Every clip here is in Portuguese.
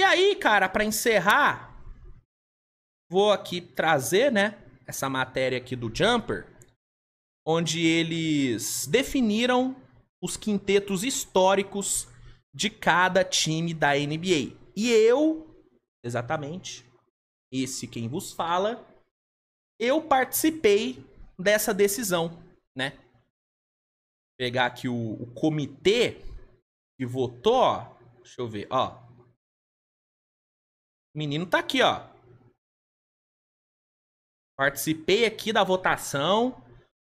aí, cara, pra encerrar, vou aqui trazer, né, essa matéria aqui do Jumper, onde eles definiram os quintetos históricos de cada time da NBA. E eu, exatamente, esse quem vos fala, eu participei dessa decisão, né? Vou pegar aqui o comitê que votou, ó. Deixa eu ver, ó. O menino tá aqui, ó. Participei aqui da votação,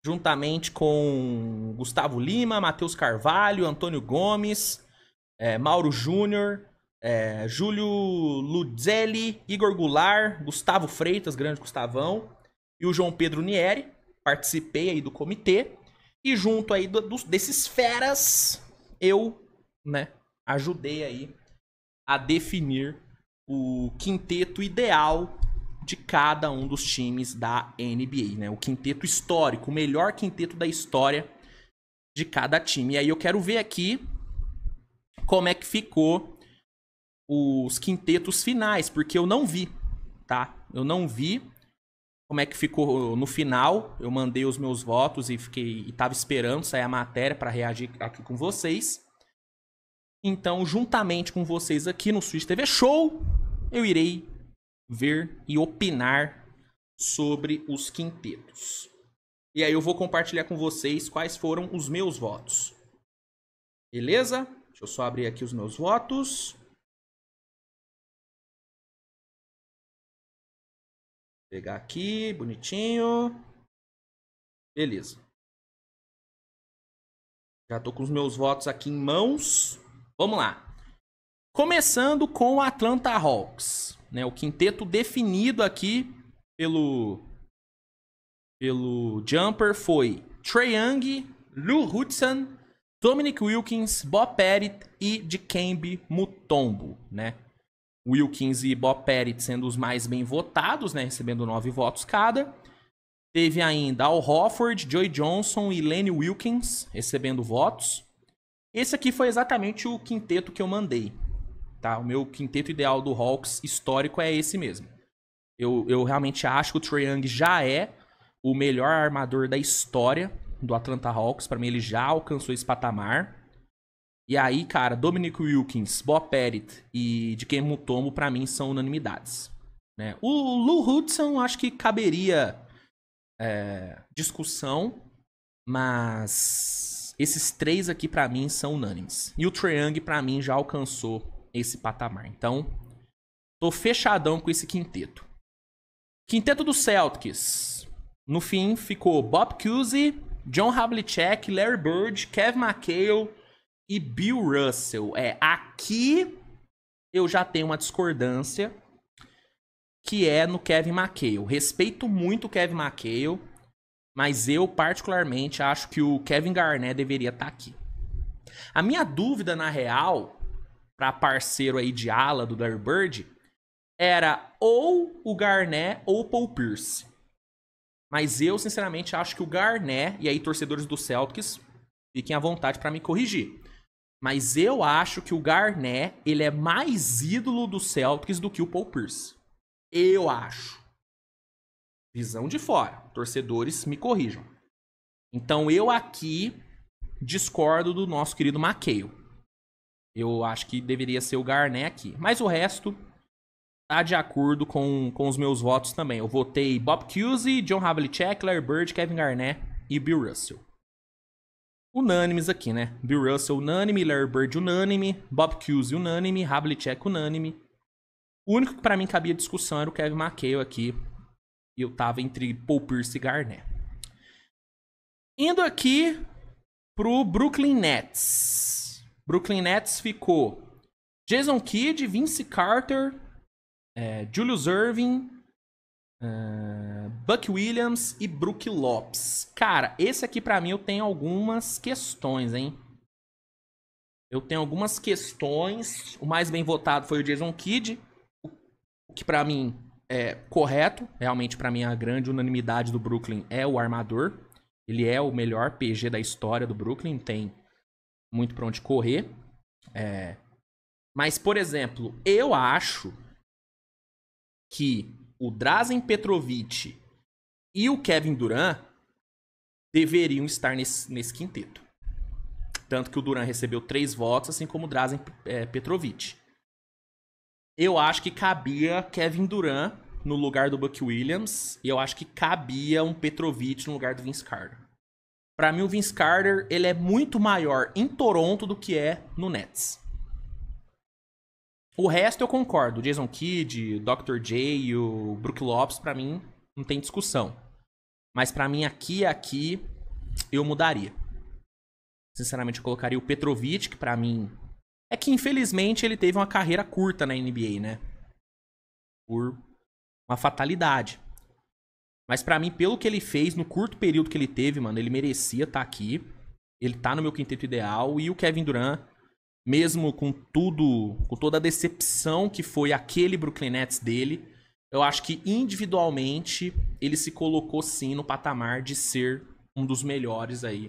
juntamente com Gustavo Lima, Matheus Carvalho, Antônio Gomes, Mauro Júnior, Júlio Luzelli, Igor Goulart, Gustavo Freitas, grande Gustavão, e o João Pedro Nieri. Participei aí do comitê. E junto aí desses feras, eu, né, ajudei aí a definir o quinteto ideal de cada um dos times da NBA, né? O quinteto histórico, o melhor quinteto da história de cada time. E aí eu quero ver aqui como é que ficou os quintetos finais, porque eu não vi, tá? Eu não vi como é que ficou no final. Eu mandei os meus votos e tava esperando sair a matéria para reagir aqui com vocês. Então, juntamente com vocês aqui no Switch TV Show, eu irei ver e opinar sobre os quintetos. E aí eu vou compartilhar com vocês quais foram os meus votos. Beleza? Deixa eu só abrir aqui os meus votos. Pegar aqui, bonitinho. Beleza. Já tô com os meus votos aqui em mãos. Vamos lá. Começando com o Atlanta Hawks, né? O quinteto definido aqui pelo Jumper foi Trae Young, Lou Hudson, Dominic Wilkins, Bob Pettit e Dikembe Mutombo, né? Wilkins e Bob Pettit sendo os mais bem votados, né? Recebendo 9 votos cada. Teve ainda Al Horford, Joe Johnson e Lenny Wilkins recebendo votos. Esse aqui foi exatamente o quinteto que eu mandei. Tá? O meu quinteto ideal do Hawks histórico é esse mesmo. Eu realmente acho que o Trae Young já é o melhor armador da história do Atlanta Hawks. Para mim, ele já alcançou esse patamar. E aí, cara, Dominic Wilkins, Bob Pettit e Dikembe Mutombo, para mim, são unanimidades. Né? O Lou Hudson, acho que caberia discussão, mas esses três aqui, para mim, são unânimes. E o Trae Young, para mim, já alcançou esse patamar. Então, tô fechadão com esse quinteto. Quinteto do Celtics. No fim, ficou Bob Cousy, John Havlicek, Larry Bird, Kevin McHale e Bill Russell. Aqui eu já tenho uma discordância, que é no Kevin McHale. Respeito muito o Kevin McHale, mas eu particularmente acho que o Kevin Garnett deveria estar aqui. A minha dúvida, na real, para parceiro aí de ala do Larry Bird, era ou o Garnett ou o Paul Pierce. Mas eu, sinceramente, acho que o Garnett, e aí torcedores do Celtics, fiquem à vontade para me corrigir. Mas eu acho que o Garnett, ele é mais ídolo do Celtics do que o Paul Pierce. Eu acho. Visão de fora. Torcedores me corrijam. Então eu aqui discordo do nosso querido McHale. Eu acho que deveria ser o Garnett aqui. Mas o resto tá de acordo com os meus votos também. Eu votei Bob Cousy, John Havlicek, Larry Bird, Kevin Garnett e Bill Russell. Unânimes aqui, né? Bill Russell unânime, Larry Bird unânime, Bob Cousy unânime, Havlicek unânime. O único que pra mim cabia discussão era o Kevin McHale aqui. E eu tava entre Paul Pierce e Garnett. Indo aqui pro Brooklyn Nets. Brooklyn Nets ficou Jason Kidd, Vince Carter, Julius Erving, Buck Williams e Brook Lopes. Cara, esse aqui pra mim eu tenho algumas questões, hein? Eu tenho algumas questões. O mais bem votado foi o Jason Kidd, o que pra mim é correto. Realmente pra mim a grande unanimidade do Brooklyn é o armador. Ele é o melhor PG da história do Brooklyn, tem muito pra onde correr. Mas, por exemplo, eu acho que o Drazen Petrovic e o Kevin Durant deveriam estar nesse quinteto. Tanto que o Durant recebeu 3 votos, assim como o Drazen Petrovic. Eu acho que cabia Kevin Durant no lugar do Buck Williams. E eu acho que cabia um Petrovic no lugar do Vince Carter. Pra mim, o Vince Carter ele é muito maior em Toronto do que é no Nets. O resto eu concordo. O Jason Kidd, o Dr. J e o Brook Lopes, pra mim, não tem discussão. Mas pra mim, aqui eu mudaria. Sinceramente, eu colocaria o Petrovic, que pra mim... É que, infelizmente, ele teve uma carreira curta na NBA, né? Por uma fatalidade. Mas pra mim, pelo que ele fez, no curto período que ele teve, mano, ele merecia estar aqui. Ele tá no meu quinteto ideal. E o Kevin Durant, mesmo com tudo, com toda a decepção que foi aquele Brooklyn Nets dele, eu acho que individualmente ele se colocou sim no patamar de ser um dos melhores aí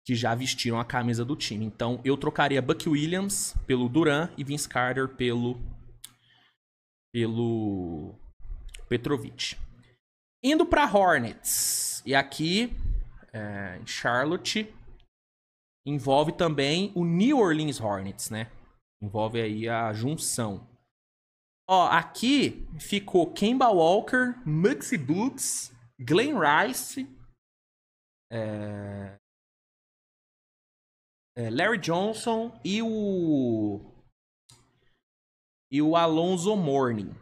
que já vestiram a camisa do time. Então eu trocaria Buck Williams pelo Durant e Vince Carter pelo Petrovic. Indo para Hornets. E aqui, em Charlotte, envolve também o New Orleans Hornets, né? Envolve aí a junção. Ó, aqui ficou Kemba Walker, Muggsy Bogues, Glenn Rice, Larry Johnson e o Alonzo Mourning.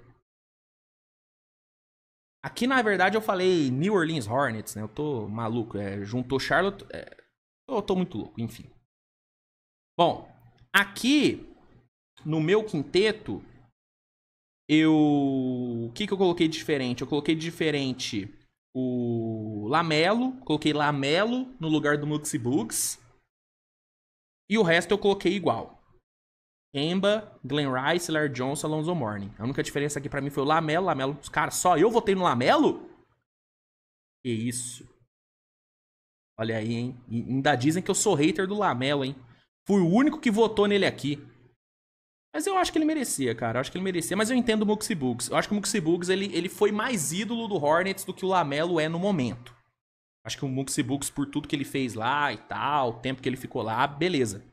Aqui, na verdade, eu falei New Orleans Hornets, né? Eu tô maluco. Juntou Charlotte. Eu tô muito louco, enfim. Bom, aqui no meu quinteto, o que eu coloquei de diferente? Eu coloquei de diferente o Lamelo. Coloquei Lamelo no lugar do Muggsy Bogues. E o resto eu coloquei igual. Kemba, Glenn Rice, Larry Johnson, Alonzo Mourning. A única diferença aqui pra mim foi o Lamelo. Cara, só eu votei no Lamelo? Que isso. Olha aí, hein? E ainda dizem que eu sou hater do Lamelo, hein? Fui o único que votou nele aqui. Mas eu acho que ele merecia, cara. Eu acho que ele merecia. Mas eu entendo o Muggsy Bogues. Eu acho que o Muggsy Bogues, ele foi mais ídolo do Hornets do que o Lamelo é no momento. Acho que o Muggsy Bogues, por tudo que ele fez lá e tal, o tempo que ele ficou lá, beleza.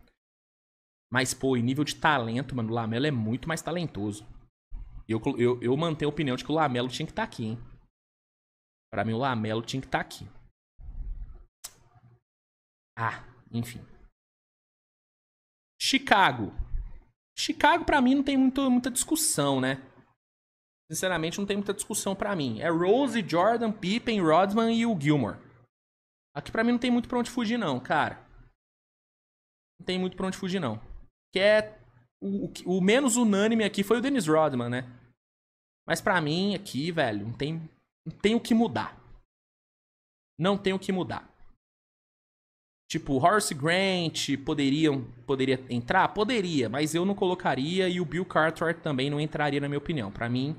Mas, pô, em nível de talento, mano, o Lamelo é muito mais talentoso. Eu mantenho a opinião de que o Lamelo tinha que estar aqui, hein? Pra mim, o Lamelo tinha que estar aqui. Ah, enfim. Chicago. Chicago, pra mim, não tem muita discussão, né? Sinceramente, não tem muita discussão pra mim. É Rose, Jordan, Pippen, Rodman e o Gilmore. Aqui pra mim não tem muito pra onde fugir, não, cara. Não tem muito pra onde fugir, não. Que é... O menos unânime aqui foi o Dennis Rodman, né? Mas pra mim, aqui, velho, não tem o que mudar. Não tem o que mudar. Tipo, Horace Grant poderia entrar? Poderia, mas eu não colocaria e o Bill Cartwright também não entraria, na minha opinião. Pra mim,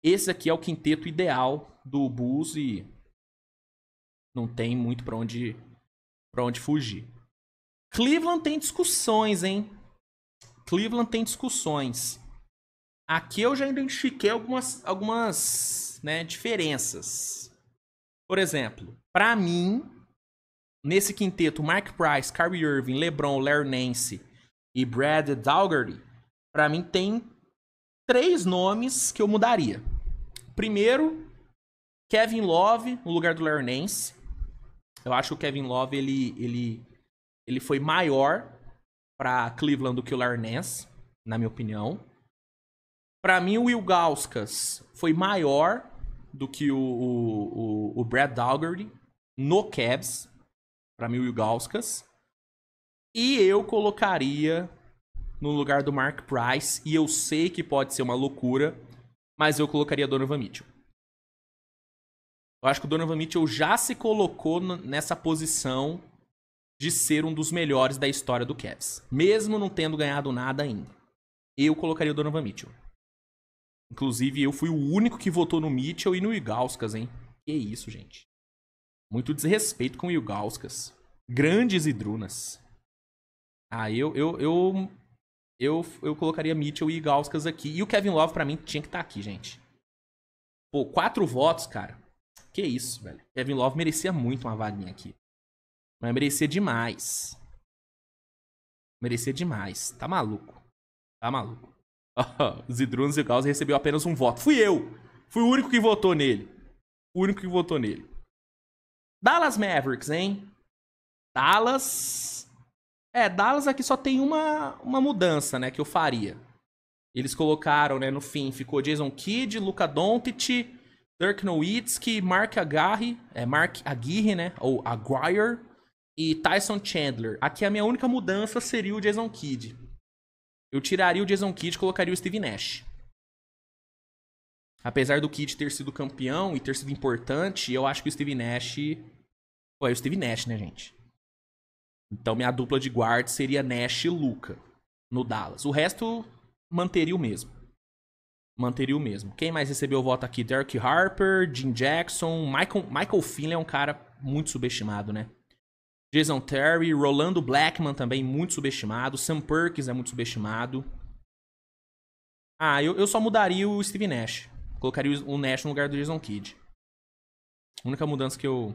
esse aqui é o quinteto ideal do Bulls e não tem muito pra onde fugir. Cleveland tem discussões, hein? Cleveland tem discussões. Aqui eu já identifiquei algumas diferenças. Por exemplo, pra mim, nesse quinteto, Mark Price, Kyrie Irving, LeBron, Larry Nance e Brad Daugherty, pra mim tem 3 nomes que eu mudaria. Primeiro, Kevin Love no lugar do Larry Nance. Eu acho que o Kevin Love ele foi maior pra Cleveland do que o Larry Nance, na minha opinião. Pra mim, o Will Gauskas foi maior do que o Brad Daugherty no Cavs. Pra mim, o Will Gauskas. E eu colocaria no lugar do Mark Price. E eu sei que pode ser uma loucura, mas eu colocaria Donovan Mitchell. Eu acho que o Donovan Mitchell já se colocou nessa posição de ser um dos melhores da história do Cavs. Mesmo não tendo ganhado nada ainda. Eu colocaria o Donovan Mitchell. Inclusive, eu fui o único que votou no Mitchell e no Ilgauskas, hein? Que isso, gente. Muito desrespeito com o Ilgauskas. Grandes idrunas. Ah, eu eu colocaria Mitchell e Ilgauskas aqui. E o Kevin Love, pra mim, tinha que estar aqui, gente. Pô, 4 votos, cara. Que isso, velho. Kevin Love merecia muito uma vaguinha aqui. Mas merecia demais. Merecia demais. Tá maluco. Tá maluco. Zydrunas Ilgauskas recebeu apenas um voto. Fui eu. Fui o único que votou nele. O único que votou nele. Dallas Mavericks, hein? Dallas... Dallas aqui só tem uma mudança, né, que eu faria. Eles colocaram, né, no fim, ficou Jason Kidd, Luka Doncic, Dirk Nowitzki, Mark Aguirre, né, ou Aguirre, e Tyson Chandler. Aqui a minha única mudança seria o Jason Kidd. Eu tiraria o Jason Kidd e colocaria o Steve Nash. Apesar do Kidd ter sido campeão e ter sido importante, eu acho que o Steve Nash... Pô, é o Steve Nash, né, gente? Então minha dupla de guard seria Nash e Luka no Dallas. O resto manteria o mesmo. Manteria o mesmo. Quem mais recebeu o voto aqui? Derek Harper, Jim Jackson, Michael Finley é um cara muito subestimado, né? Jason Terry, Rolando Blackman também muito subestimado. Sam Perkins é muito subestimado. Eu só mudaria o Steve Nash. Colocaria o Nash no lugar do Jason Kidd. A única mudança que eu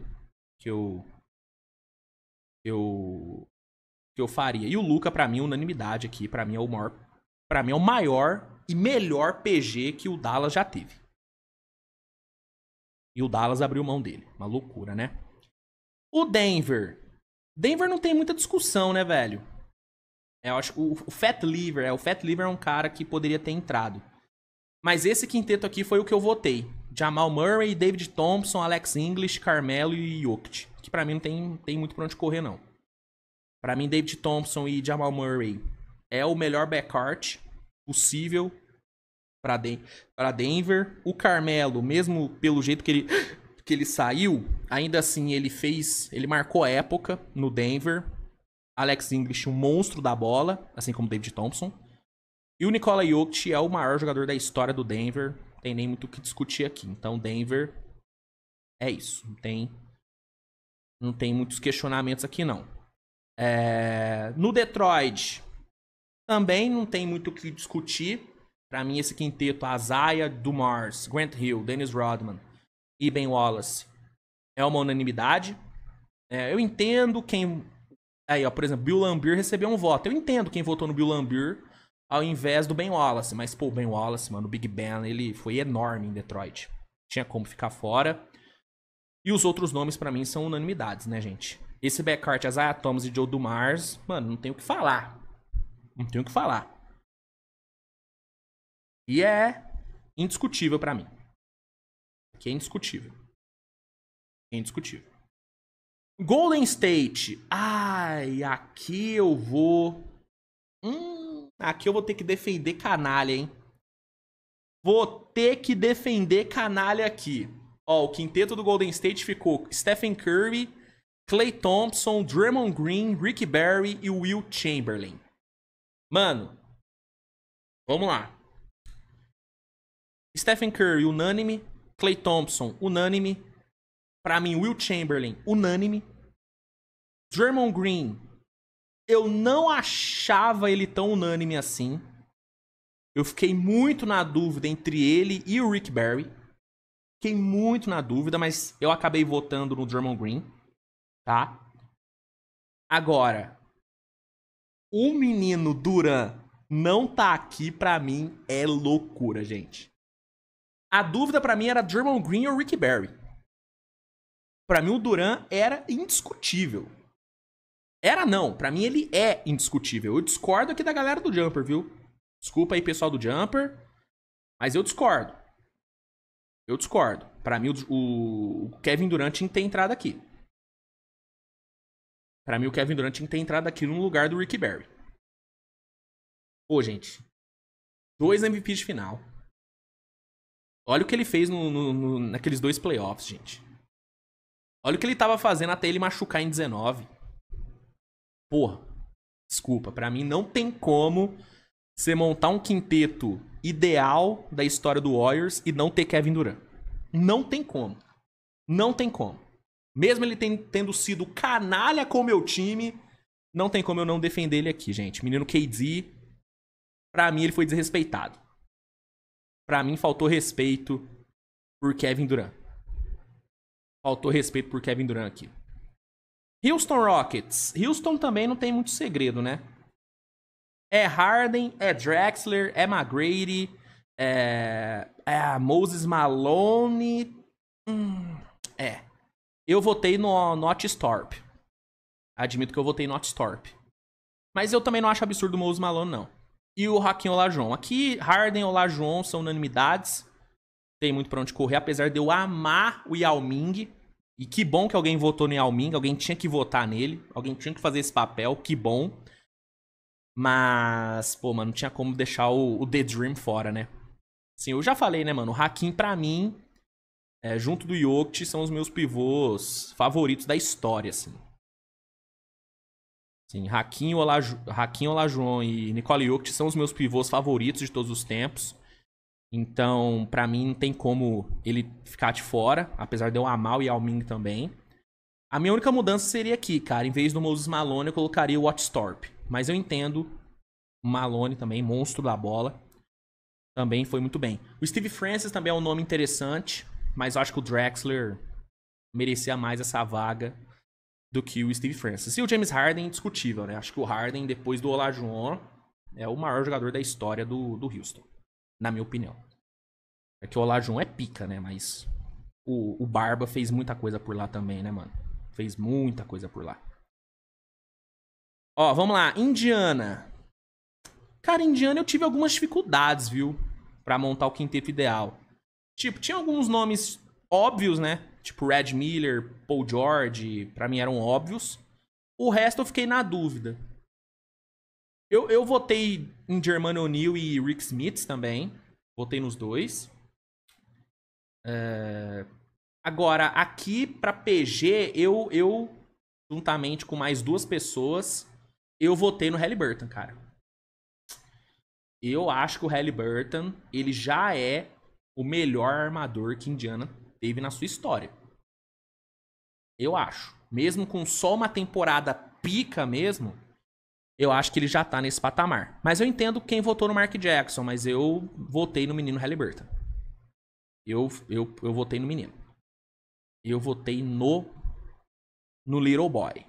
faria. E o Luka, pra mim, unanimidade aqui. Pra mim é o maior e melhor PG que o Dallas já teve. E o Dallas abriu mão dele. Uma loucura, né? O Denver. Denver não tem muita discussão, né, velho? Eu acho que o Fat Lever é um cara que poderia ter entrado. Mas esse quinteto aqui foi o que eu votei. Jamal Murray, David Thompson, Alex English, Carmelo e Jokic. Que pra mim não tem muito pra onde correr, não. Pra mim, David Thompson e Jamal Murray é o melhor backcourt possível pra Denver. O Carmelo, mesmo pelo jeito que ele saiu, ainda assim ele marcou a época no Denver. Alex English, um monstro da bola, assim como David Thompson. E o Nikola Jokic é o maior jogador da história do Denver. Não tem nem muito o que discutir aqui. Então, Denver é isso. Não tem muitos questionamentos aqui, não. No Detroit, também não tem muito o que discutir. Pra mim, esse quinteto, Isaiah Dumars, Grant Hill, Dennis Rodman e Ben Wallace, é uma unanimidade. Eu entendo quem... Aí, ó, por exemplo, Bill Laimbeer recebeu um voto. Eu entendo quem votou no Bill Laimbeer ao invés do Ben Wallace. Mas, pô, o Ben Wallace, mano, o Big Ben, ele foi enorme em Detroit. Tinha como ficar fora. E os outros nomes, pra mim, são unanimidades, né, gente? Esse backcourt, Isaiah Thomas e Joe Dumars, mano, não tem o que falar. Não tem o que falar. E é indiscutível pra mim. Que é indiscutível. É indiscutível. Golden State. Aqui eu vou... aqui eu vou ter que defender canalha, hein? Vou ter que defender canalha aqui. Ó, o quinteto do Golden State ficou Stephen Curry, Klay Thompson, Draymond Green, Ricky Barry e Will Chamberlain. Mano, vamos lá. Stephen Curry, unânime. Klay Thompson, unânime. Pra mim, Will Chamberlain, unânime. Draymond Green, eu não achava ele tão unânime assim. Eu fiquei muito na dúvida entre ele e o Rick Barry. Fiquei muito na dúvida, mas eu acabei votando no Draymond Green, tá? Agora, o menino Duran não tá aqui, pra mim, é loucura, gente. A dúvida pra mim era Draymond Green ou Rick Barry. Pra mim, o Duran era indiscutível. Era não, pra mim ele é indiscutível. Eu discordo aqui da galera do Jumper, viu? Desculpa aí, pessoal do Jumper, mas eu discordo. Eu discordo. Pra mim, o Kevin Durant tinha que ter entrado aqui. Pra mim, o Kevin Durant tinha que ter entrado aqui no lugar do Ricky Barry. Pô, gente. 2 MVPs de final. Olha o que ele fez naqueles 2 playoffs, gente. Olha o que ele tava fazendo até ele machucar em 19. Porra. Desculpa, pra mim não tem como você montar um quinteto ideal da história do Warriors e não ter Kevin Durant. Não tem como. Não tem como. Mesmo ele tendo sido canalha com o meu time, não tem como eu não defender ele aqui, gente. Menino KD, Pra mim, ele foi desrespeitado. Pra mim, faltou respeito por Kevin Durant. Faltou respeito por Kevin Durant aqui. Houston Rockets. Houston também não tem muito segredo, né? É Harden, é Drexler, é McGrady, é Moses Malone. É. Eu votei no Notstorp. Admito que eu votei no Notstorp. Mas eu também não acho absurdo o Moses Malone, não. E o Hakeem Olajuwon. Aqui, Harden e Olajuwon são unanimidades. Tem muito pra onde correr, apesar de eu amar o Yao Ming. E que bom que alguém votou no Yao Ming. Alguém tinha que votar nele. Alguém tinha que fazer esse papel. Que bom. Mas, pô, mano, não tinha como deixar o The Dream fora, né? Assim, eu já falei, né, mano? O Hakeem, pra mim, junto do Jokic, são os meus pivôs favoritos da história, assim. Sim, Hakeem Olajuwon e Nikola Jokic são os meus pivôs favoritos de todos os tempos. Então, pra mim, não tem como ele ficar de fora, apesar de eu amar o Yao Ming também. A minha única mudança seria aqui, cara. Em vez do Moses Malone, eu colocaria o Notstorp. Mas eu entendo. O Malone também, monstro da bola. Também foi muito bem. O Steve Francis também é um nome interessante. Mas eu acho que o Drexler merecia mais essa vaga do que o Steve Francis. E o James Harden, indiscutível, né? Acho que o Harden, depois do Olajuwon, é o maior jogador da história do Houston. Na minha opinião. É que o Olajuwon é pica, né? Mas o Barba fez muita coisa por lá também, né, mano? Fez muita coisa por lá. Ó, vamos lá. Indiana. Cara, Indiana eu tive algumas dificuldades, viu? Pra montar o quinteto ideal. Tipo, tinha alguns nomes óbvios, né? Tipo Red Miller, Paul George, pra mim eram óbvios. O resto eu fiquei na dúvida. Eu votei em Jermaine O'Neal e Rick Smith também. Votei nos dois. Agora, aqui pra PG, eu juntamente com mais duas pessoas, eu votei no Halliburton, cara. Eu acho que o Halliburton, ele já é o melhor armador que Indiana teve na sua história. Eu acho. Mesmo com só uma temporada pica mesmo, eu acho que ele já tá nesse patamar. Mas eu entendo quem votou no Mark Jackson, mas eu votei no menino Halliburton. Eu votei no menino. Eu votei no Little Boy.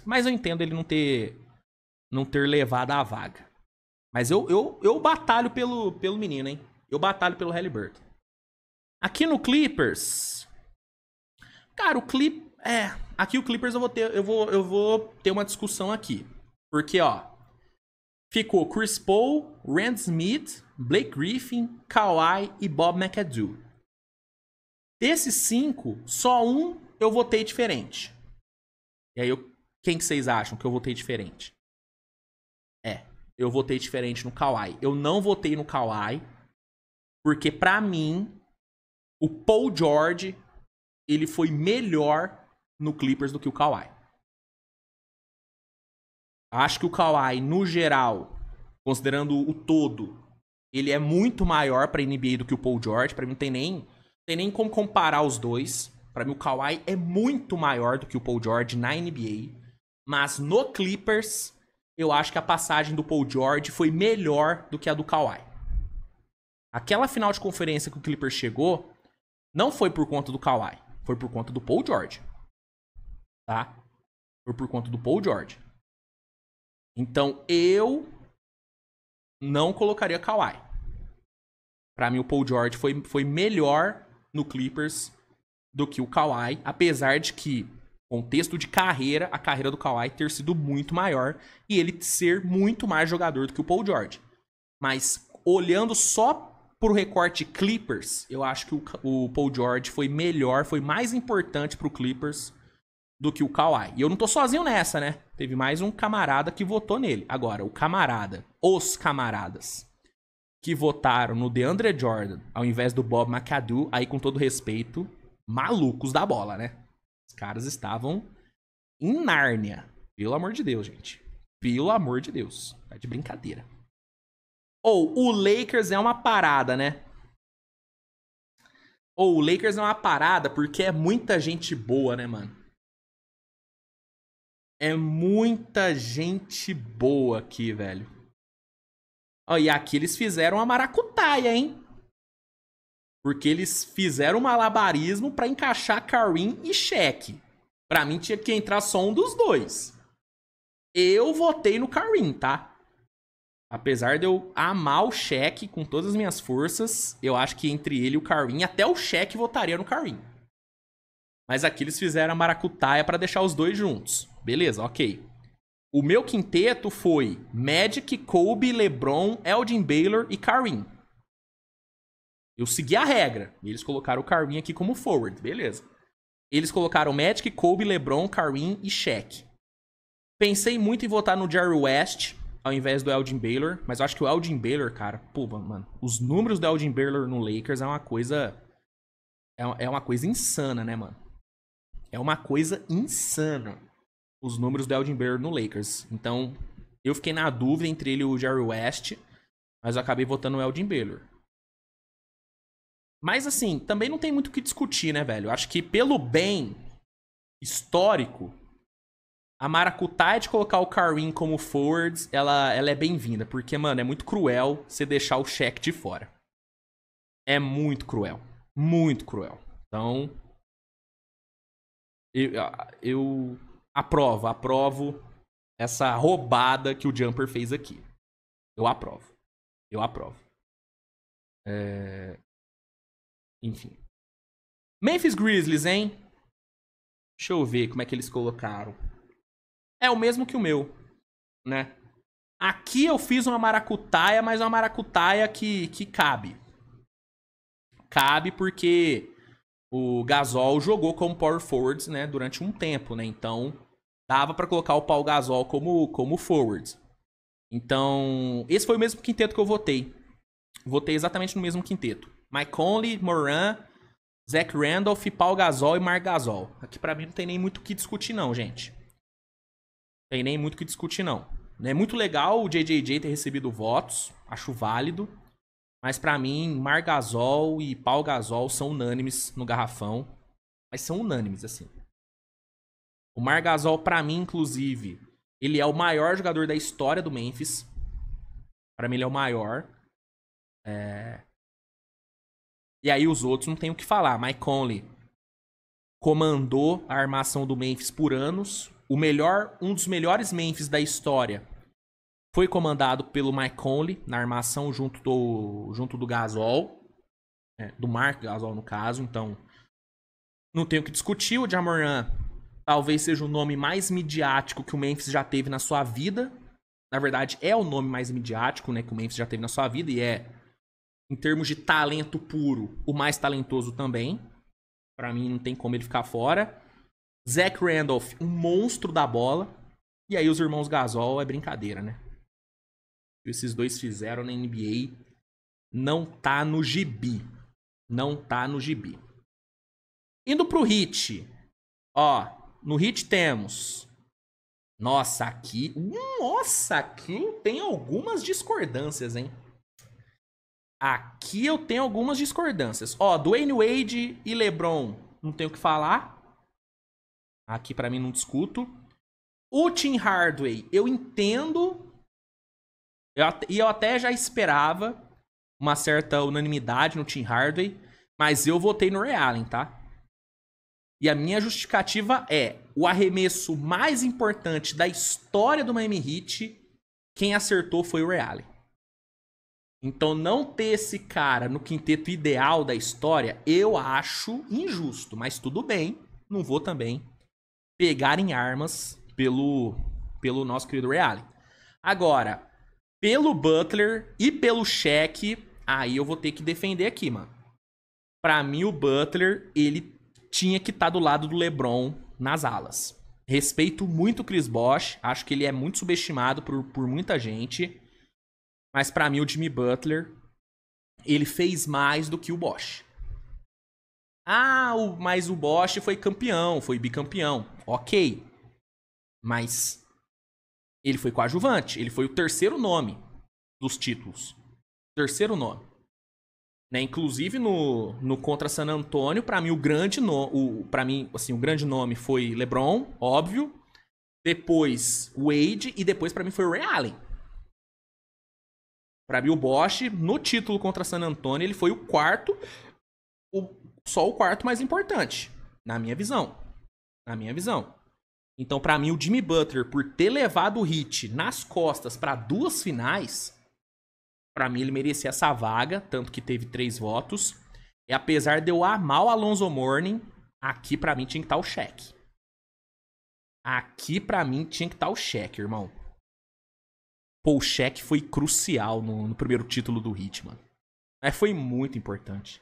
Mas eu entendo ele não ter levado a vaga. Mas eu batalho pelo menino, hein? Eu batalho pelo Halliburton. Aqui no Clippers. Cara, aqui o Clippers eu vou ter uma discussão aqui. Porque, ó. Ficou Chris Paul, Rand Smith, Blake Griffin, Kawhi e Bob McAdoo. Desses 5, só um eu votei diferente. E aí, quem que vocês acham que eu votei diferente? Eu votei diferente no Kawhi. Eu não votei no Kawhi, porque pra mim, o Paul George, ele foi melhor no Clippers do que o Kawhi. Acho que o Kawhi, no geral, considerando o todo, ele é muito maior pra NBA do que o Paul George. Pra mim não tem nem como comparar os dois. Pra mim o Kawhi é muito maior do que o Paul George na NBA. Mas no Clippers, eu acho que a passagem do Paul George foi melhor do que a do Kawhi. Aquela final de conferência que o Clippers chegou, não foi por conta do Kawhi. Foi por conta do Paul George. Tá? Foi por conta do Paul George. Então, eu não colocaria Kawhi. Pra mim, o Paul George foi melhor no Clippers do que o Kawhi. Apesar de que, contexto de carreira, a carreira do Kawhi ter sido muito maior. E ele ser muito mais jogador do que o Paul George. Mas, olhando só pro recorte Clippers, eu acho que o Paul George foi melhor, foi mais importante pro Clippers do que o Kawhi. E eu não tô sozinho nessa, né? Teve mais um camarada que votou nele. Agora, os camaradas que votaram no DeAndre Jordan ao invés do Bob McAdoo, aí com todo respeito, malucos da bola, né? Os caras estavam em Nárnia. Pelo amor de Deus, gente. Pelo amor de Deus. Tá de brincadeira. O Lakers é uma parada, né? O Lakers é uma parada porque é muita gente boa, né, mano? É muita gente boa aqui, velho. Ó, e aqui eles fizeram a maracutaia, hein? Porque eles fizeram um malabarismo pra encaixar Kareem e Shaq. Pra mim tinha que entrar só um dos dois. Eu votei no Kareem, tá? Apesar de eu amar o Shaq com todas as minhas forças, eu acho que entre ele e o Kareem, até o Shaq votaria no Kareem. Mas aqui eles fizeram a maracutaia pra deixar os dois juntos. Beleza, ok. O meu quinteto foi Magic, Kobe, LeBron, Elgin Baylor e Kareem. Eu segui a regra. E eles colocaram o Kareem aqui como forward. Beleza. Eles colocaram Magic, Kobe, LeBron, Kareem e Shaq. Pensei muito em votar no Jerry West ao invés do Elgin Baylor. Mas eu acho que o Elgin Baylor, cara... Pô, mano. Os números do Elgin Baylor no Lakers é uma coisa... É uma coisa insana, né, mano? É uma coisa insana. Os números do Elgin Baylor no Lakers. Então, eu fiquei na dúvida entre ele e o Jerry West. Mas eu acabei votando no Elgin Baylor. Mas assim, também não tem muito o que discutir, né, velho? Acho que pelo bem histórico, a maracutaia de colocar o Kareem como forwards, ela é bem-vinda. Porque, mano, é muito cruel você deixar o Shaq de fora. É muito cruel. Muito cruel. Então, eu aprovo essa roubada que o Jumper fez aqui. Eu aprovo. Enfim. Memphis Grizzlies, hein? Deixa eu ver como é que eles colocaram. É o mesmo que o meu, né? Aqui eu fiz uma maracutaia, mas uma maracutaia que cabe. Cabe porque o Gasol jogou como power forwards, né, durante um tempo, né? Então, dava pra colocar o Paul Gasol como forward. Então, esse foi o mesmo quinteto que eu votei. Votei exatamente no mesmo quinteto. Mike Conley, Moran, Zach Randolph, Paul Gasol e Marc Gasol. Aqui pra mim não tem nem muito o que discutir não, gente. Tem nem muito o que discutir não. É muito legal o JJJ ter recebido votos. Acho válido. Mas pra mim, Marc Gasol e Paul Gasol são unânimes no garrafão. Mas são unânimes, assim. O Marc Gasol, pra mim, inclusive, ele é o maior jogador da história do Memphis. Pra mim, ele é o maior. E aí os outros não tem o que falar. Mike Conley comandou a armação do Memphis por anos. Um dos melhores Memphis da história foi comandado pelo Mike Conley na armação junto do Gasol. Do Marc Gasol, no caso. Então, não tem o que discutir. O Ja Morant talvez seja o nome mais midiático que o Memphis já teve na sua vida. Na verdade, é o nome mais midiático, né, que o Memphis já teve na sua vida. E é, em termos de talento puro, o mais talentoso também. Pra mim, não tem como ele ficar fora. Zach Randolph, um monstro da bola. E aí os irmãos Gasol é brincadeira, né? O que esses dois fizeram na NBA não tá no gibi. Não tá no gibi. Indo pro Heat. Ó, no Heat temos... Nossa, aqui tem algumas discordâncias, hein? Aqui eu tenho algumas discordâncias. Ó, Dwayne Wade e LeBron, não tenho o que falar. Aqui pra mim não discuto. O Tim Hardaway, eu entendo. E eu até já esperava uma certa unanimidade no Tim Hardaway. Mas eu votei no Ray Allen, tá? E a minha justificativa é o arremesso mais importante da história do Miami Heat. Quem acertou foi o Ray Allen. Então não ter esse cara no quinteto ideal da história, eu acho injusto. Mas tudo bem, não vou também pegar em armas pelo nosso querido Ray Allen. Agora, pelo Butler e pelo Shaq, aí eu vou ter que defender aqui, mano. Pra mim, o Butler, ele tinha que estar do lado do LeBron nas alas. Respeito muito o Chris Bosh, acho que ele é muito subestimado por muita gente. Mas pra mim, o Jimmy Butler, ele fez mais do que o Bosh. Mas o Bosh foi campeão, foi bicampeão. Ok. Mas ele foi coadjuvante. Ele foi o terceiro nome dos títulos. Terceiro nome. Né? Inclusive no contra San Antonio, pra mim o grande nome foi LeBron, óbvio. Depois Wade e depois pra mim foi o Ray Allen. Pra mim, o Bosh, no título contra San Antonio, ele foi o quarto, só o quarto mais importante, na minha visão. Na minha visão. Então, pra mim, o Jimmy Butler, por ter levado o Heat nas costas pra 2 finais, pra mim ele merecia essa vaga, tanto que teve 3 votos. E apesar de eu amar o Alonzo Mourning, aqui pra mim tinha que estar o Shaq. Aqui pra mim tinha que estar o Shaq, irmão. Pô, o Shaq foi crucial no primeiro título do Heat, mano. Foi muito importante.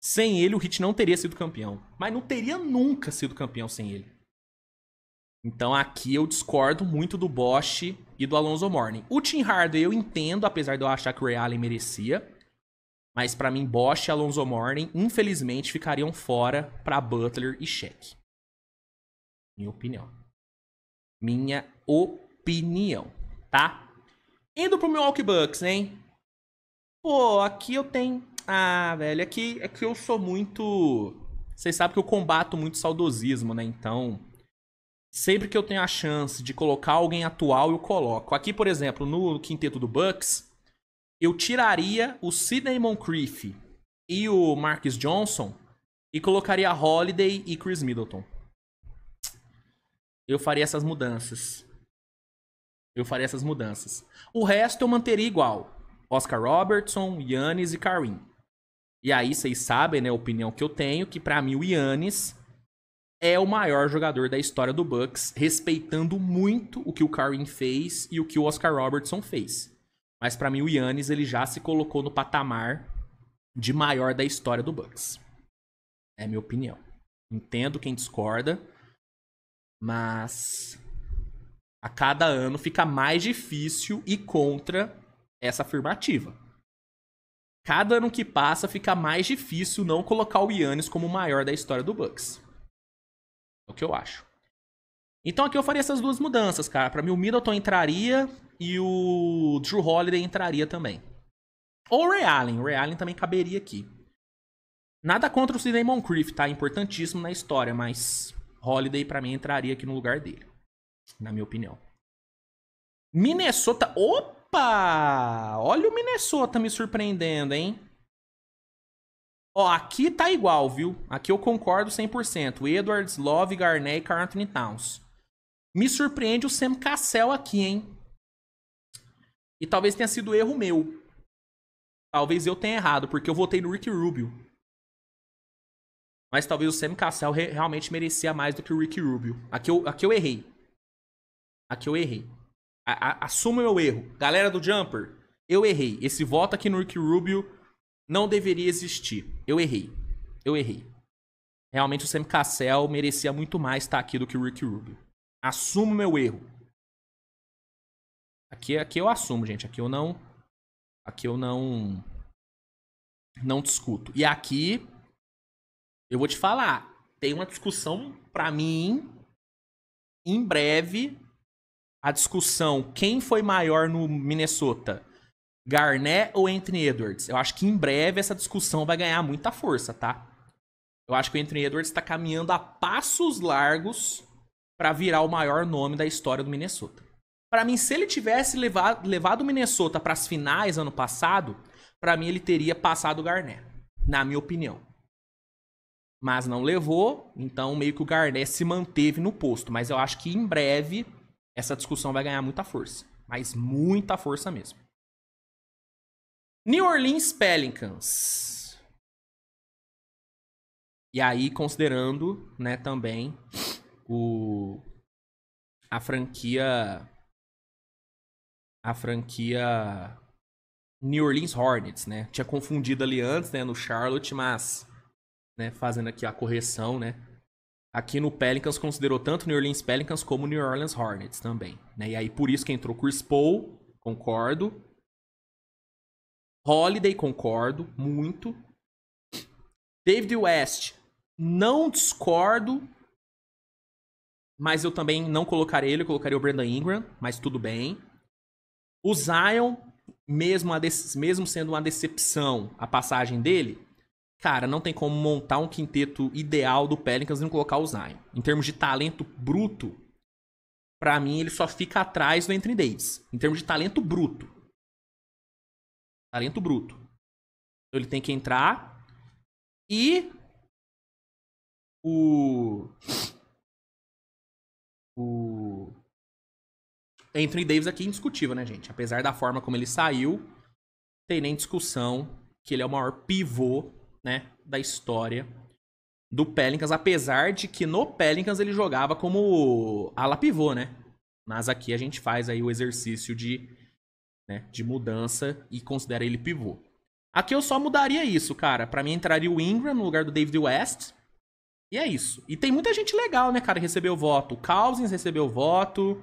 Sem ele, o Heat não teria sido campeão. Mas não teria nunca sido campeão sem ele. Então aqui eu discordo muito do Bosh e do Alonzo Mourning. O Tim Hardaway eu entendo, apesar de eu achar que o Ray Allen merecia. Mas pra mim, Bosh e Alonzo Mourning, infelizmente, ficariam fora pra Butler e Shaq. Minha opinião. Minha opinião, tá? Indo pro Milwaukee Bucks, hein? Pô, aqui eu tenho... Ah, velho, aqui eu sou muito... Vocês sabem que eu combato muito saudosismo, né? Então, sempre que eu tenho a chance de colocar alguém atual, eu coloco. Aqui, por exemplo, no quinteto do Bucks, eu tiraria o Sidney Moncrief e o Marcus Johnson e colocaria Holiday e Chris Middleton. Eu faria essas mudanças. O resto eu manteria igual. Oscar Robertson, Giannis e Kareem. E aí vocês sabem, né, a opinião que eu tenho, que pra mim o Giannis é o maior jogador da história do Bucks, respeitando muito o que o Kareem fez e o que o Oscar Robertson fez. Mas pra mim o Giannis ele já se colocou no patamar de maior da história do Bucks. É a minha opinião. Entendo quem discorda, mas a cada ano fica mais difícil ir contra essa afirmativa. Cada ano que passa fica mais difícil não colocar o Giannis como o maior da história do Bucks. É o que eu acho. Então aqui eu faria essas duas mudanças, cara. Pra mim o Middleton entraria e o Drew Holiday entraria também. Ou o Ray Allen. O Ray Allen também caberia aqui. Nada contra o Sidney Moncrief, tá? Importantíssimo na história, mas Holiday pra mim entraria aqui no lugar dele. Na minha opinião. Minnesota... Opa! Olha o Minnesota me surpreendendo, hein? Ó, aqui tá igual, viu? Aqui eu concordo 100%. Edwards, Love, Garnett e Karl Anthony Towns. Me surpreende o Sam Cassell aqui, hein? E talvez tenha sido erro meu. Talvez eu tenha errado, porque eu votei no Ricky Rubio. Mas talvez o Sam Cassell realmente merecia mais do que o Ricky Rubio. Aqui eu errei. Aqui eu errei. Assumo meu erro. Galera do Jumper, eu errei. Esse voto aqui no Ricky Rubio não deveria existir. Eu errei. Realmente o Sam Cassell merecia muito mais estar aqui do que o Ricky Rubio. Assumo meu erro. Aqui eu assumo, gente. Aqui eu não discuto. E aqui eu vou te falar, tem uma discussão pra mim em breve. A discussão, quem foi maior no Minnesota? Garnett ou Anthony Edwards? Eu acho que em breve essa discussão vai ganhar muita força, tá? Eu acho que o Anthony Edwards tá caminhando a passos largos pra virar o maior nome da história do Minnesota. Pra mim, se ele tivesse levado o Minnesota pras finais ano passado, pra mim ele teria passado o Garnett, na minha opinião. Mas não levou, então meio que o Garnett se manteve no posto. Mas eu acho que em breve essa discussão vai ganhar muita força. Mas muita força mesmo. New Orleans Pelicans. E aí, considerando, né, também a franquia New Orleans Hornets, né? Tinha confundido ali antes, né, no Charlotte, mas, né, fazendo aqui a correção, né? Aqui no Pelicans considerou tanto o New Orleans Pelicans como o New Orleans Hornets também, né? E aí por isso que entrou Chris Paul, concordo. Holiday, concordo, muito. David West, não discordo, mas eu também não colocaria ele, eu colocaria o Brandon Ingram, mas tudo bem. O Zion, mesmo sendo uma decepção a passagem dele, cara, não tem como montar um quinteto ideal do Pelicans e não colocar o Zion. Em termos de talento bruto, pra mim ele só fica atrás do Anthony Davis. Em termos de talento bruto. Talento bruto. Então ele tem que entrar. E o Anthony Davis aqui é indiscutível, né, gente? Apesar da forma como ele saiu, não tem nem discussão que ele é o maior pivô, né, da história do Pelicans, apesar de que no Pelicans ele jogava como ala pivô, né? Mas aqui a gente faz aí o exercício de mudança e considera ele pivô. Aqui eu só mudaria isso, cara. Pra mim entraria o Ingram no lugar do David West. E é isso. E tem muita gente legal, né, cara, que recebeu voto. O Cousins recebeu voto.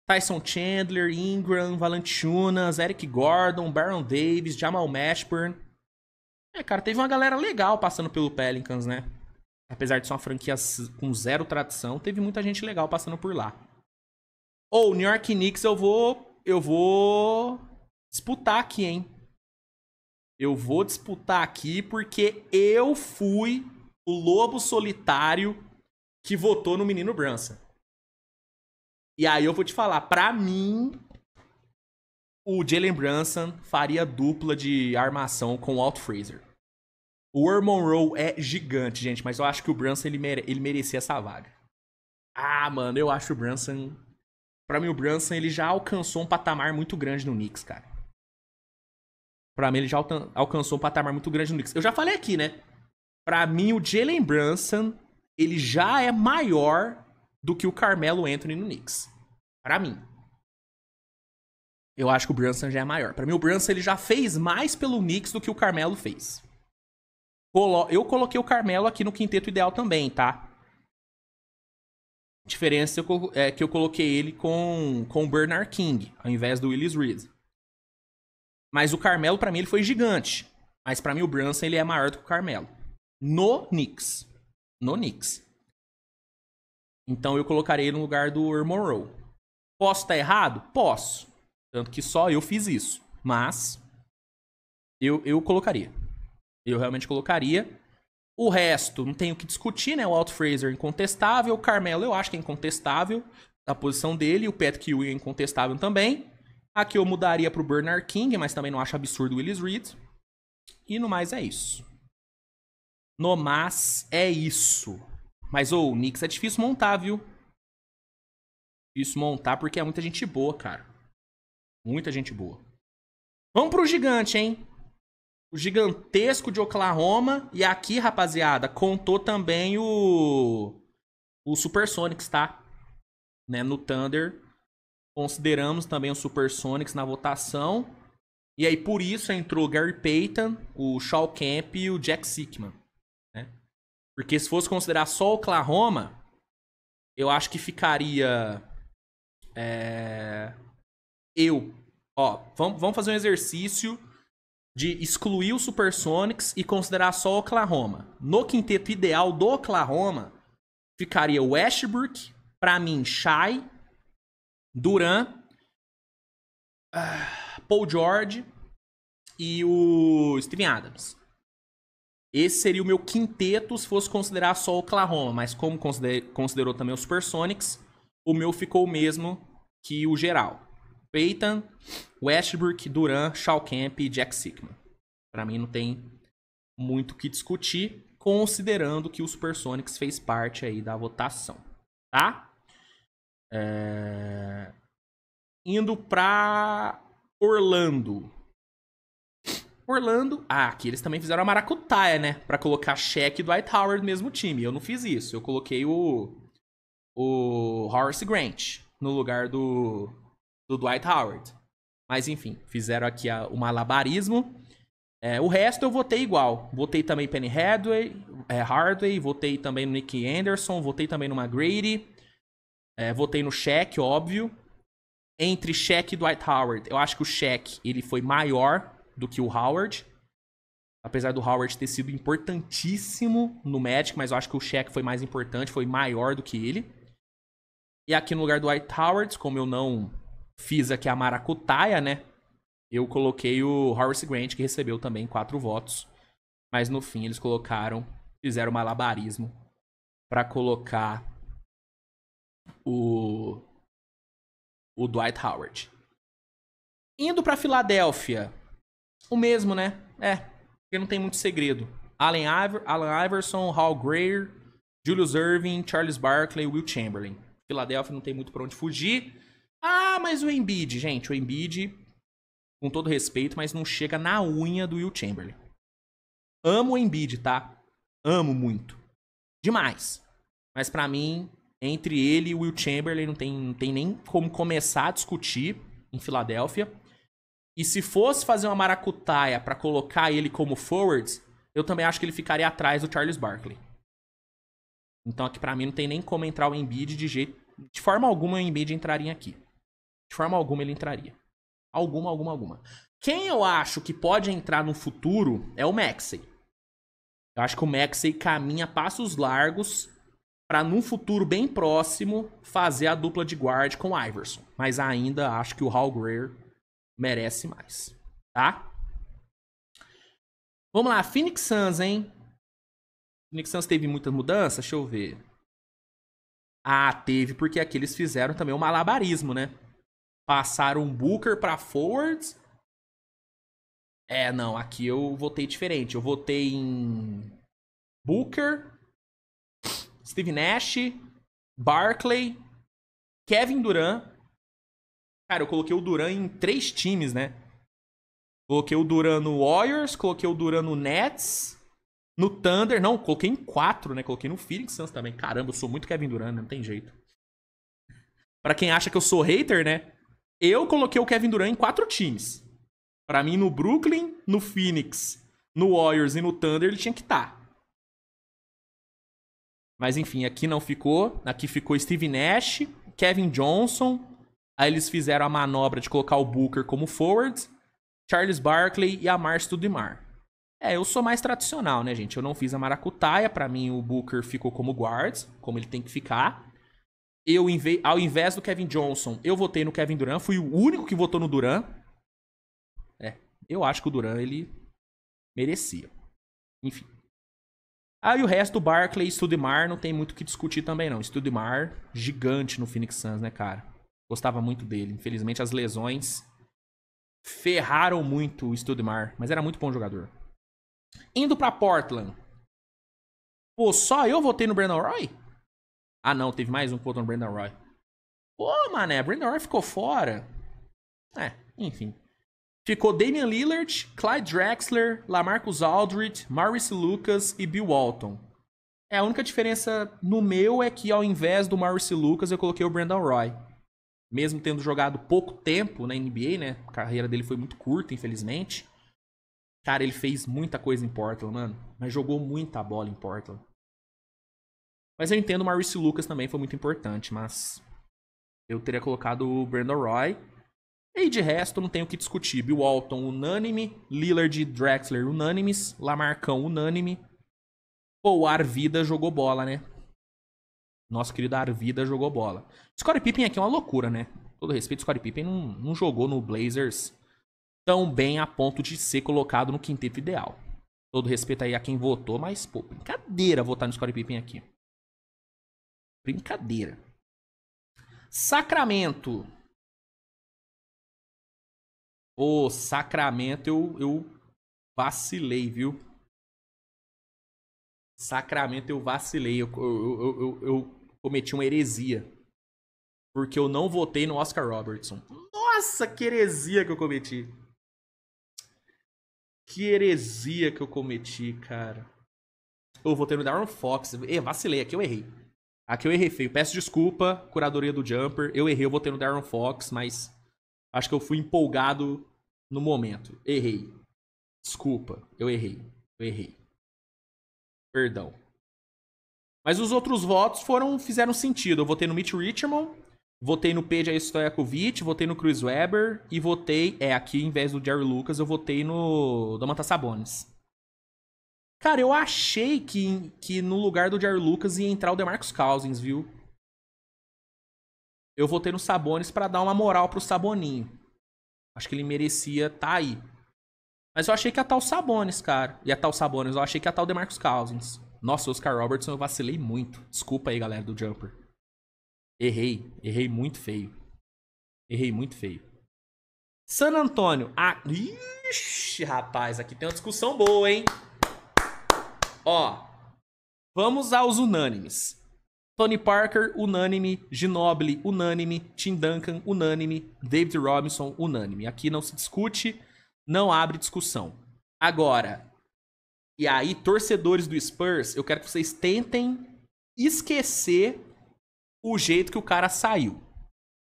Tyson Chandler, Ingram, Valanciunas, Eric Gordon, Baron Davis, Jamal Mashburn. Cara, teve uma galera legal passando pelo Pelicans, né? Apesar de ser uma franquia com zero tradição, teve muita gente legal passando por lá. Ou New York Knicks eu vou disputar aqui, hein? Eu vou disputar aqui porque eu fui o lobo solitário que votou no menino Brunson. E aí eu vou te falar, pra mim, o Jalen Brunson faria dupla de armação com o Walt Frazier. O Earl Monroe é gigante, gente, mas eu acho que o Brunson, ele merecia essa vaga. Ah, mano, eu acho o Brunson... Pra mim, o Brunson, ele já alcançou um patamar muito grande no Knicks, cara. Pra mim, ele já alcançou um patamar muito grande no Knicks. Eu já falei aqui, né? Pra mim, o Jalen Brunson, ele já é maior do que o Carmelo Anthony no Knicks. Pra mim. Eu acho que o Brunson já é maior. Pra mim, o Brunson, ele já fez mais pelo Knicks do que o Carmelo fez. Eu coloquei o Carmelo aqui no quinteto ideal também, tá? A diferença é que eu coloquei ele com o Bernard King, ao invés do Willis Reed. Mas o Carmelo, pra mim, ele foi gigante. Mas pra mim, o Brunson, ele é maior do que o Carmelo. No Knicks. No Knicks. Então, eu colocarei ele no lugar do Earl Monroe. Posso estar errado? Posso. Tanto que só eu fiz isso. Mas, eu colocaria. Eu realmente colocaria. O resto, não tenho o que discutir, né? O Walt Frazier é incontestável. O Carmelo, eu acho que é incontestável. A posição dele. O Patrick Ewing é incontestável também. Aqui eu mudaria pro Bernard King, mas também não acho absurdo o Willis Reed. E no mais é isso. No mais é isso. Mas o Knicks é difícil montar, viu? Difícil montar porque é muita gente boa, cara. Muita gente boa. Vamos pro gigante, hein? O gigantesco de Oklahoma. E aqui, rapaziada, contou também o Supersonics, tá? Né? No Thunder. Consideramos também o Supersonics na votação. E aí, por isso, entrou o Gary Payton, o Shaw Kemp e o Jack Sikman. Né? Porque se fosse considerar só o Oklahoma, eu acho que ficaria... vamos fazer um exercício de excluir o Supersonics e considerar só o Oklahoma. No quinteto ideal do Oklahoma, ficaria o Westbrook, pra mim, Shai, Durant, Paul George e o Steven Adams. Esse seria o meu quinteto se fosse considerar só o Oklahoma, mas como considerou também o Supersonics, o meu ficou o mesmo que o geral. Payton, Westbrook, Durant, Shaw Kemp e Jack Sikman. Pra mim não tem muito o que discutir, considerando que o Supersonics fez parte aí da votação, tá? Indo pra Orlando. Aqui eles também fizeram a maracutaia, né? Pra colocar Shaq e Dwight Howard no mesmo time. Eu não fiz isso. Eu coloquei o Horace Grant no lugar do Dwight Howard. Mas enfim, fizeram aqui o malabarismo. O resto eu votei igual. Votei também Penny Hardaway, votei também no Nick Anderson, votei também no McGrady. Votei no Shaq, óbvio. Entre Shaq e Dwight Howard, eu acho que o Shaq ele foi maior do que o Howard. Apesar do Howard ter sido importantíssimo no Magic, mas eu acho que o Shaq foi mais importante, foi maior do que ele. E aqui no lugar do Dwight Howard, como eu não fiz aqui a maracutaia, né? Eu coloquei o Horace Grant, que recebeu também 4 votos. Mas no fim eles fizeram malabarismo pra colocar o Dwight Howard. Indo pra Filadélfia. O mesmo, né? É, porque não tem muito segredo. Allen Iverson, Hal Greer, Julius Erving, Charles Barkley, Will Chamberlain. Philadelphia não tem muito pra onde fugir. Ah, mas o Embiid, gente, o Embiid, com todo respeito, mas não chega na unha do Will Chamberlain. Amo o Embiid, tá? Amo muito. Demais. Mas pra mim, entre ele e o Will Chamberlain, não tem nem como começar a discutir em Filadélfia. E se fosse fazer uma maracutaia pra colocar ele como forwards, eu também acho que ele ficaria atrás do Charles Barkley. Então aqui pra mim não tem nem como entrar o Embiid de jeito... De forma alguma o Embiid entraria aqui. De forma alguma ele entraria. Alguma. Quem eu acho que pode entrar no futuro é o Maxey. Eu acho que o Maxey caminha passos largos pra num futuro bem próximo fazer a dupla de guard com o Iverson. Mas ainda acho que o Hal Greer merece mais, tá? Vamos lá, Phoenix Suns, hein? Phoenix Suns teve muita mudança? Deixa eu ver. Ah, teve, porque aqui eles fizeram também o malabarismo, né? Passaram um Booker pra forwards. É, não, aqui eu votei diferente. Eu votei em Booker, Steve Nash, Barkley, Kevin Durant. Cara, eu coloquei o Durant em 3 times, né? Coloquei o Durant no Warriors, coloquei o Durant no Nets, no Thunder. Não, coloquei em 4, né? Coloquei no Phoenix Suns também. Caramba, eu sou muito Kevin Durant, né? Não tem jeito. Pra quem acha que eu sou hater, né? Eu coloquei o Kevin Durant em 4 times. Pra mim, no Brooklyn, no Phoenix, no Warriors e no Thunder, ele tinha que estar. Mas enfim, aqui não ficou. Aqui ficou Steve Nash, Kevin Johnson. Aí eles fizeram a manobra de colocar o Booker como forward, Charles Barkley e Amar Stoudemire. É, eu sou mais tradicional, né, gente? Eu não fiz a maracutaia. Pra mim, o Booker ficou como guard, como ele tem que ficar. Eu, ao invés do Kevin Johnson, eu votei no Kevin Durant. Fui o único que votou no Durant. É, eu acho que o Durant, ele merecia. Enfim. Aí o resto, Barkley e Stoudemire, não tem muito o que discutir também, não. Stoudemire, gigante no Phoenix Suns, né, cara? Gostava muito dele. Infelizmente, as lesões ferraram muito o Stoudemire, mas era muito bom jogador. Indo pra Portland. Pô, só eu votei no Brandon Roy? Ah, não, teve mais um que votou no Brandon Roy. Pô, mané, Brandon Roy ficou fora. É, enfim. Ficou Damian Lillard, Clyde Drexler, LaMarcus Aldridge, Maurice Lucas e Bill Walton. É, a única diferença no meu é que ao invés do Maurice Lucas eu coloquei o Brandon Roy. Mesmo tendo jogado pouco tempo na NBA, né? A carreira dele foi muito curta, infelizmente. Cara, ele fez muita coisa em Portland, mano. Mas jogou muita bola em Portland. Mas eu entendo o Maurice Lucas também, foi muito importante. Mas eu teria colocado o Brandon Roy. E de resto, não tenho o que discutir. Bill Walton, unânime. Lillard e Drexler, unânimes. Lamarcão, unânime. Pô, o Arvida jogou bola, né? Nosso querido Arvida jogou bola. Scottie Pippen aqui é uma loucura, né? Com todo respeito, Scottie Pippen não jogou no Blazers tão bem a ponto de ser colocado no quinteto ideal. Todo respeito aí a quem votou, mas, pô, brincadeira votar no Scottie Pippen aqui. Brincadeira. Sacramento. Ô, Sacramento eu vacilei, viu? Sacramento eu vacilei. Eu cometi uma heresia. Porque eu não votei no Oscar Robertson. Nossa, que heresia que eu cometi. Que heresia que eu cometi, cara. Eu votei no Darren Fox. Vacilei, aqui eu errei. Aqui eu errei feio. Peço desculpa, curadoria do Jumper. Eu errei, eu votei no Darren Fox, mas acho que eu fui empolgado no momento. Errei. Desculpa, eu errei. Eu errei. Perdão. Mas os outros votos fizeram sentido. Eu votei no Mitch Richmond, votei no Peja Stojakovic, votei no Chris Webber e votei... aqui, em vez do Jerry Lucas, eu votei no Domantas Sabonis. Cara, eu achei que no lugar do Jerry Lucas ia entrar o DeMarcus Cousins, viu? Eu votei no Sabonis pra dar uma moral pro Saboninho. Acho que ele merecia tá aí. Mas eu achei que ia estar o Sabonis, cara. Ia estar o Sabonis, eu achei que ia estar o DeMarcus Cousins. Nossa, o Oscar Robertson eu vacilei muito. Desculpa aí, galera do Jumper. Errei muito feio. Errei muito feio. San Antonio. Ah, ixi, rapaz, aqui tem uma discussão boa, hein? Ó, vamos aos unânimes. Tony Parker, unânime. Ginobili, unânime. Tim Duncan, unânime. David Robinson, unânime. Aqui não se discute, não abre discussão. Agora, e aí, torcedores do Spurs, eu quero que vocês tentem esquecer o jeito que o cara saiu.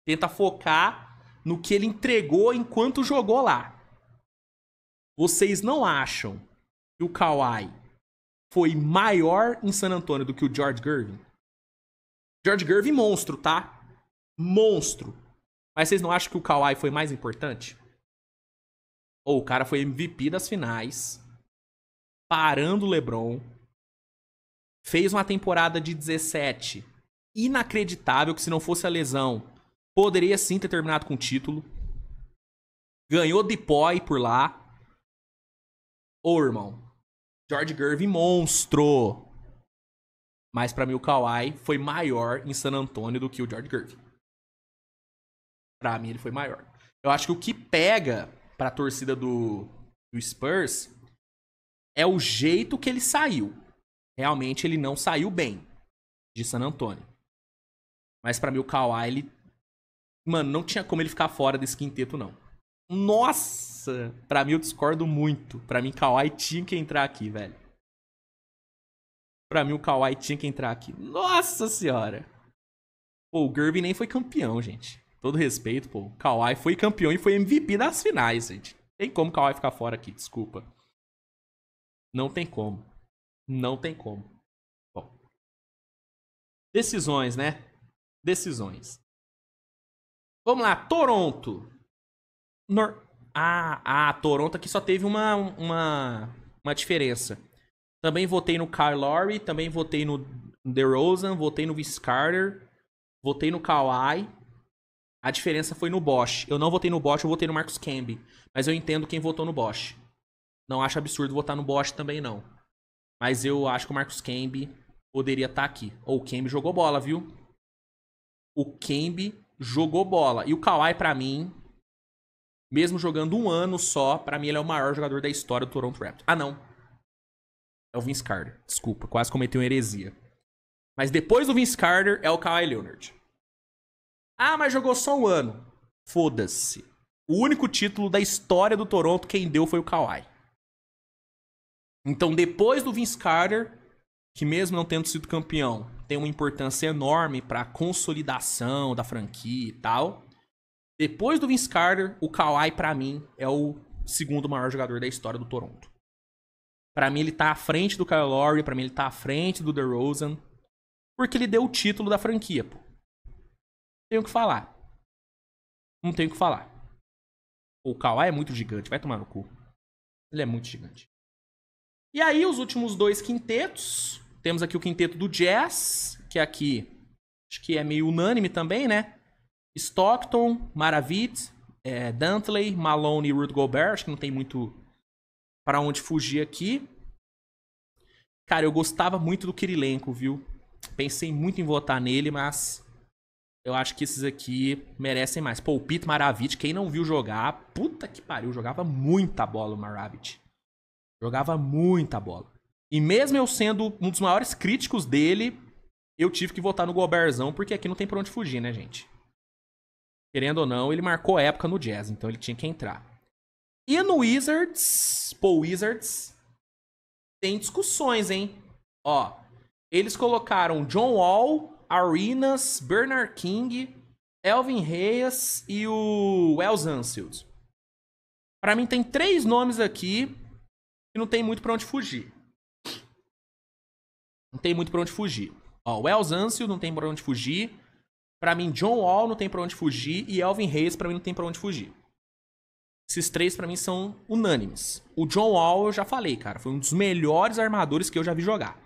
Tenta focar no que ele entregou enquanto jogou lá. Vocês não acham que o Kawhi foi maior em San Antonio do que o George Gervin? George Gervin, monstro, tá? Monstro. Mas vocês não acham que o Kawhi foi mais importante? Ou o cara foi MVP das finais, parando o LeBron, fez uma temporada de 17 inacreditável, que se não fosse a lesão, poderia sim ter terminado com o título. Ganhou Depoy por lá. Ô, irmão, George Gervin, monstro. Mas pra mim o Kawhi foi maior em San Antonio do que o George Gervin. Pra mim ele foi maior. Eu acho que o que pega pra torcida do Spurs é o jeito que ele saiu. Realmente ele não saiu bem de San Antonio. Mas pra mim o Kawhi, ele... Mano, não tinha como ele ficar fora desse quinteto, não. Nossa! Pra mim eu discordo muito. Pra mim Kawhi tinha que entrar aqui, velho. Pra mim, o Kawhi tinha que entrar aqui. Nossa senhora! Pô, o Gervin nem foi campeão, gente. Todo respeito, pô. O Kawhi foi campeão e foi MVP das finais, gente. Tem como o Kawhi ficar fora aqui, desculpa. Não tem como. Não tem como. Bom. Decisões, né? Decisões. Vamos lá, Toronto. Toronto aqui só teve uma diferença. Também votei no Kyle Lowry, também votei no DeRozan, votei no Vince Carter, votei no Kawhi. A diferença foi no Bosh. Eu não votei no Bosh, eu votei no Marcus Camby. Mas eu entendo quem votou no Bosh. Não acho absurdo votar no Bosh também, não. Mas eu acho que o Marcus Camby poderia estar aqui. Ou o Camby jogou bola, viu? O Camby jogou bola. E o Kawhi, pra mim, mesmo jogando um ano só, pra mim ele é o maior jogador da história do Toronto Raptors. Ah, não. É o Vince Carter. Desculpa, quase cometi uma heresia. Mas depois do Vince Carter é o Kawhi Leonard. Ah, mas jogou só um ano. Foda-se. O único título da história do Toronto quem deu foi o Kawhi. Então depois do Vince Carter, que mesmo não tendo sido campeão, tem uma importância enorme pra consolidação da franquia e tal. Depois do Vince Carter, o Kawhi pra mim é o segundo maior jogador da história do Toronto. Pra mim ele tá à frente do Kyle Lowry, pra mim ele tá à frente do DeRozan. Porque ele deu o título da franquia, pô. Tenho o que falar. Não tenho o que falar. O Kawhi é muito gigante, vai tomar no cu. Ele é muito gigante. E aí os últimos dois quintetos. Temos aqui o quinteto do Jazz, que aqui acho que é meio unânime também, né? Stockton, Maravit, Dantley, Malone e Rudy Gobert. Acho que não tem muito pra onde fugir aqui. Cara, eu gostava muito do Kirilenko, viu? Pensei muito em votar nele, mas eu acho que esses aqui merecem mais. Pô, o Pete Maravit, quem não viu jogar, puta que pariu, jogava muita bola o Maravit. Jogava muita bola. E mesmo eu sendo um dos maiores críticos dele, eu tive que votar no Gobertzão, porque aqui não tem pra onde fugir, né, gente? Querendo ou não, ele marcou época no Jazz, então ele tinha que entrar. E no Wizards, pô, Wizards tem discussões, hein? Ó, eles colocaram John Wall, Arenas, Bernard King, Elvin Reyes e o Wells Unseld. Pra mim tem 3 nomes aqui que não tem muito pra onde fugir. Não tem muito pra onde fugir. Ó, Wells Unseld não tem pra onde fugir. Pra mim, John Wall não tem pra onde fugir. E Elvin Reyes pra mim não tem pra onde fugir. Esses 3 pra mim são unânimes. O John Wall eu já falei, cara. Foi um dos melhores armadores que eu já vi jogar.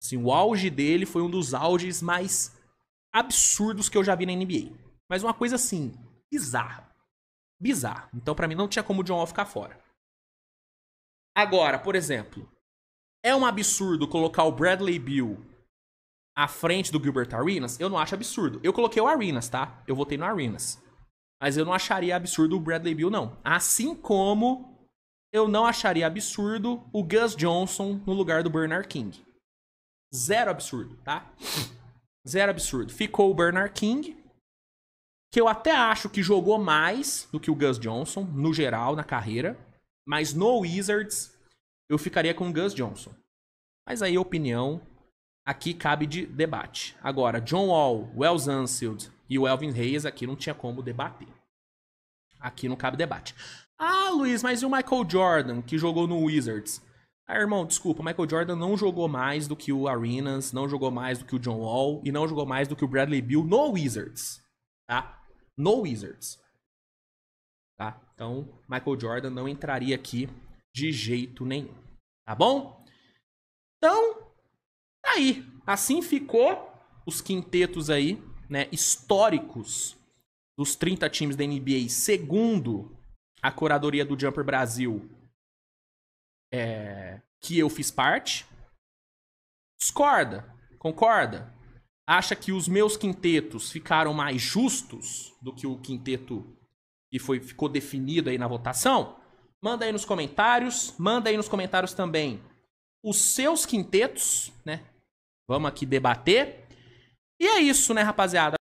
Assim, o auge dele foi um dos auges mais absurdos que eu já vi na NBA. Mas uma coisa assim, bizarra. Bizarra. Então pra mim não tinha como o John Wall ficar fora. Agora, por exemplo, é um absurdo colocar o Bradley Beal à frente do Gilbert Arenas? Eu não acho absurdo. Eu coloquei o Arenas, tá? Eu votei no Arenas. Mas eu não acharia absurdo o Bradley Beal, não. Assim como eu não acharia absurdo o Gus Johnson no lugar do Bernard King. Zero absurdo, tá? Zero absurdo. Ficou o Bernard King, que eu até acho que jogou mais do que o Gus Johnson, no geral, na carreira. Mas no Wizards, eu ficaria com o Gus Johnson. Mas aí a opinião aqui cabe de debate. Agora, John Wall, Wells Unseld e o Elvin Hayes aqui não tinha como debater. Aqui não cabe debate. Ah, Luiz, mas e o Michael Jordan, que jogou no Wizards? Ah, irmão, desculpa, o Michael Jordan não jogou mais do que o Arenas, não jogou mais do que o John Wall e não jogou mais do que o Bradley Beal no Wizards, tá? No Wizards. Tá? Então, Michael Jordan não entraria aqui de jeito nenhum. Tá bom? Então, aí. Assim ficou os quintetos aí, né, históricos dos 30 times da NBA, segundo a curadoria do Jumper Brasil, que eu fiz parte. Discorda? Concorda? Acha que os meus quintetos ficaram mais justos do que o quinteto que ficou definido aí na votação? Manda aí nos comentários. Manda aí nos comentários também os seus quintetos, né? Vamos aqui debater. E é isso, né, rapaziada?